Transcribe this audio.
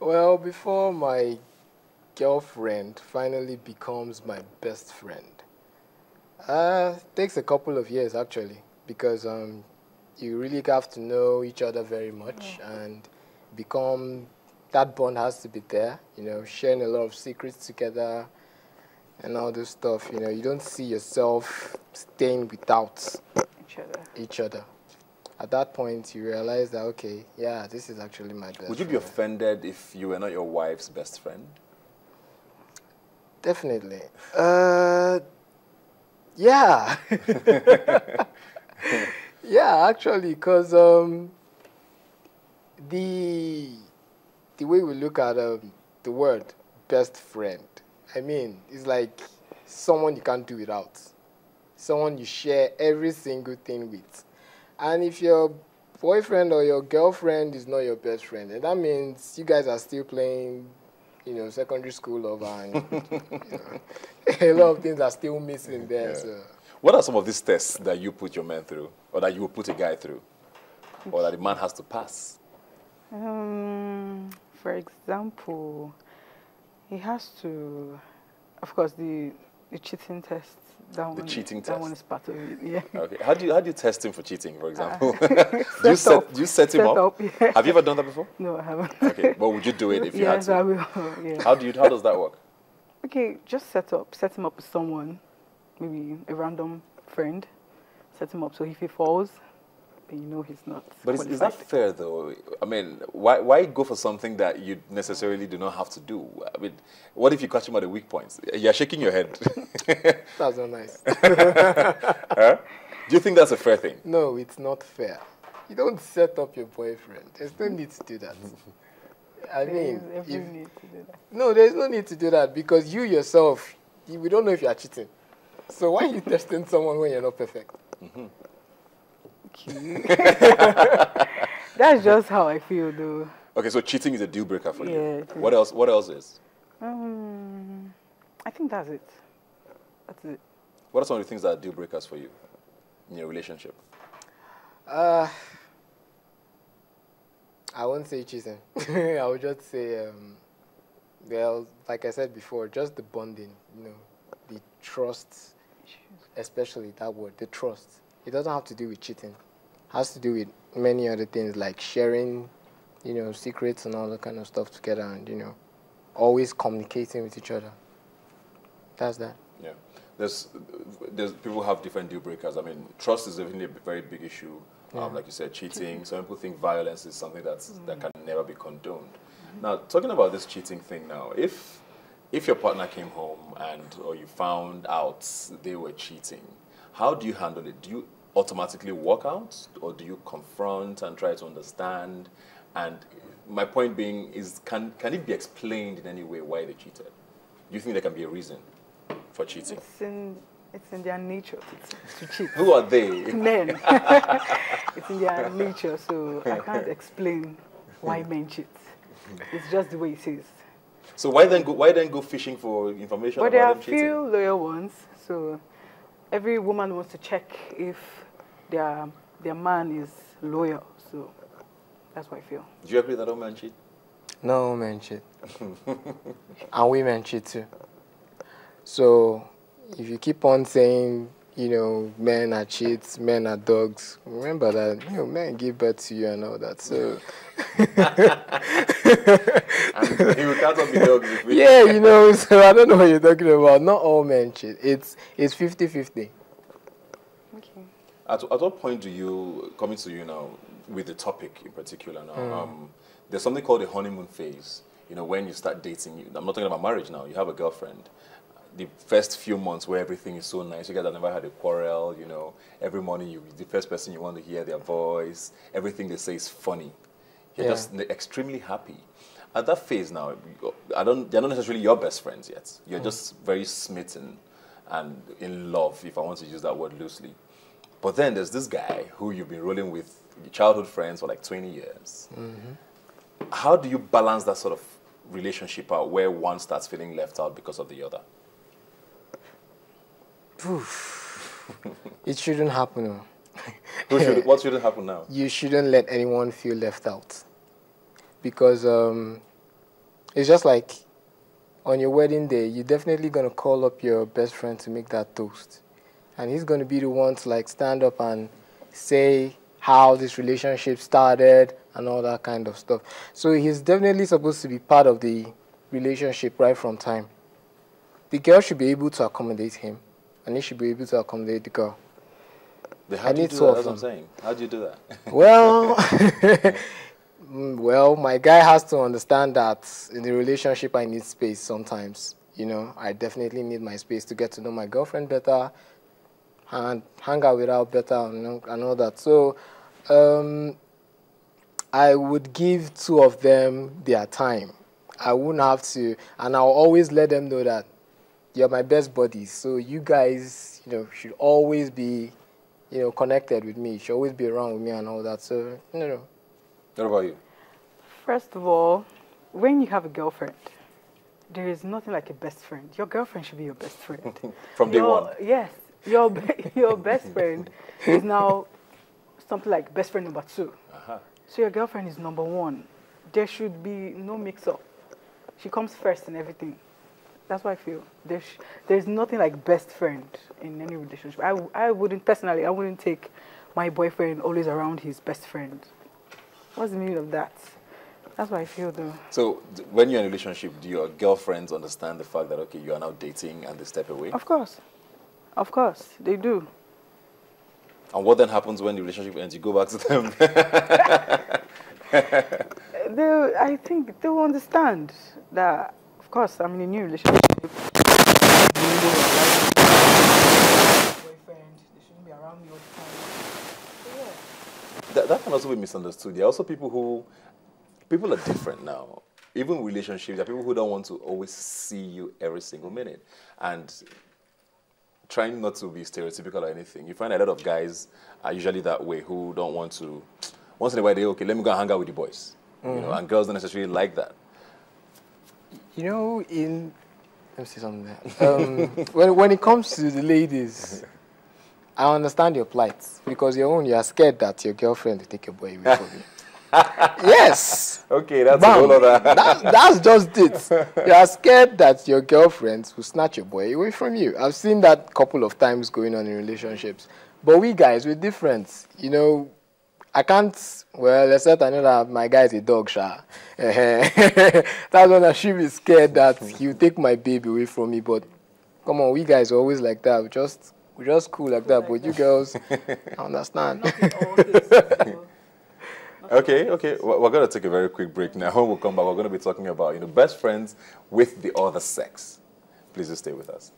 Well, before my girlfriend finally becomes my best friend, takes a couple of years actually, because you really have to know each other very much and become, that bond has to be there, you know, sharing a lot of secrets together and all this stuff, you know. You don't see yourself staying without each other. At that point, you realize that, okay, yeah, this is actually my best friend. Would you be offended if you were not your wife's best friend? Definitely. Yeah. Yeah, actually, because the way we look at the word best friend, I mean, it's like someone you can't do without. Someone you share every single thing with. And if your boyfriend or your girlfriend is not your best friend, then that means you guys are still playing, you know, secondary school lover, and you know, a lot of things are still missing there. Yeah. So. What are some of these tests that you put your man through, or that you will put a guy through, or that the man has to pass? For example, he has to, of course, the cheating test. That one is part of it, yeah. Okay. How do you test him for cheating, for example? do you set him up? Yeah. Have you ever done that before? No, I haven't. Okay, but would you do it if you had to? Yes, I will. Yeah. How does that work? Okay, just set him up with someone, maybe a random friend. Set him up so if he falls, then you know he's not. But is that fair though? I mean, why go for something that you necessarily do not have to do? I mean, what if you catch him at the weak points? You're shaking your head. That's not nice. Huh? Do you think that's a fair thing? No, it's not fair. You don't set up your boyfriend. There's no need to do that. I mean, no, there's no need to do that, because you yourself, we don't know if you are cheating. So why are you testing someone when you're not perfect? That's just how I feel, though. Okay, so cheating is a deal breaker for you. Yeah. What else? What else is? I think that's it. That's it. What are some of the things that are deal breakers for you in your relationship? I won't say cheating. I would just say, well, like I said before, just the bonding, you know, the trust, especially that word, the trust. It doesn't have to do with cheating. It has to do with many other things like sharing, you know, secrets and all that kind of stuff together, and, you know, always communicating with each other. That's that. Yeah. There's people have different deal breakers. I mean, trust is definitely a very big issue. Yeah. Like you said, cheating. Some people think violence is something that can never be condoned. Now, talking about this cheating thing now, if your partner came home or you found out they were cheating, how do you handle it? Do you automatically walk out, or do you confront and try to understand? And my point being is, can it be explained in any way why they cheated? Do you think there can be a reason for cheating? It's in their nature to cheat. Who are they? Men. It's in their nature, so I can't explain why men cheat. It's just the way it is. So why then go fishing for information about them cheating? But there are few loyal ones, so every woman wants to check if their man is loyal. So that's what I feel. Do you agree that all men cheat? No, men cheat. And women cheat too. So if you keep on saying, you know, men are cheats, men are dogs, remember that, you know, men give birth to you and all that. So and you can't be dogs. Yeah, you know, so I don't know what you're talking about. Not all men cheat. It's 50-50. Okay. At what point do you, coming to you now, with the topic in particular now, there's something called the honeymoon phase. You know, when you start dating, I'm not talking about marriage now, you have a girlfriend. The first few months where everything is so nice, you guys have never had a quarrel, you know, every morning the first person you want to hear their voice, everything they say is funny. You're just extremely happy. At that phase now, they're not necessarily your best friends yet. You're just very smitten and in love, if I want to use that word loosely. But then there's this guy who you've been rolling with, your childhood friends for like 20 years. How do you balance that sort of relationship out where one starts feeling left out because of the other? It shouldn't happen. What shouldn't happen now? You shouldn't let anyone feel left out. because it's just like on your wedding day, you're definitely going to call up your best friend to make that toast. And he's going to be the one to like stand up and say how this relationship started and all that kind of stuff. So he's definitely supposed to be part of the relationship right from time. The girl should be able to accommodate him, and he should be able to accommodate the girl. How do you do that? That's what I'm saying. How do you do that? Well, well, my guy has to understand that in the relationship I need space sometimes. You know, I definitely need my space to get to know my girlfriend better and hang out with her better and all that. So I would give two of them their time. I wouldn't have to, and I'll always let them know that you're my best buddies. So you guys, you know, should always be, you know, connected with me. You should always be around with me and all that. So, you know. What about you? First of all, when you have a girlfriend, there is nothing like a best friend. Your girlfriend should be your best friend. From day one? Yes. Your best friend is now something like best friend number 2. So your girlfriend is number 1. There should be no mix-up. She comes first in everything. That's what I feel. There's nothing like best friend in any relationship. I wouldn't, personally, I wouldn't take my boyfriend always around his best friend. What's the meaning of that? That's what I feel, though. So when you're in a relationship, do your girlfriends understand the fact that, okay, you are now dating and they step away? Of course. Of course, they do. And what then happens when the relationship ends? You go back to them? I think they'll understand that, of course, I'm in a new relationship. Boyfriend, they shouldn't be around me all the time. So, yeah. That can also be misunderstood. There are also people are different now. Even in relationships, there are people who don't want to always see you every single minute. And trying not to be stereotypical or anything, you find a lot of guys are usually that way, who don't want to, once in a while they, okay, let me go and hang out with the boys. You know, and girls don't necessarily like that. You know, let me say something there. When it comes to the ladies, I understand your plight, because you are scared that your girlfriend will take your boy away from you. Yes. Okay, that's a whole other. That's just it. You are scared that your girlfriend will snatch your boy away from you. I've seen that a couple of times going on in relationships. But we guys, we're different. You know, I can't, well, except I know that my guy is a dog, sha. That's when I should be scared that he'll take my baby away from me. But come on, we guys are always like that. We're just cool like that. But you girls, I understand. Okay. We're going to take a very quick break now. When we'll come back, we're going to be talking about, best friends with the other sex. Please just stay with us.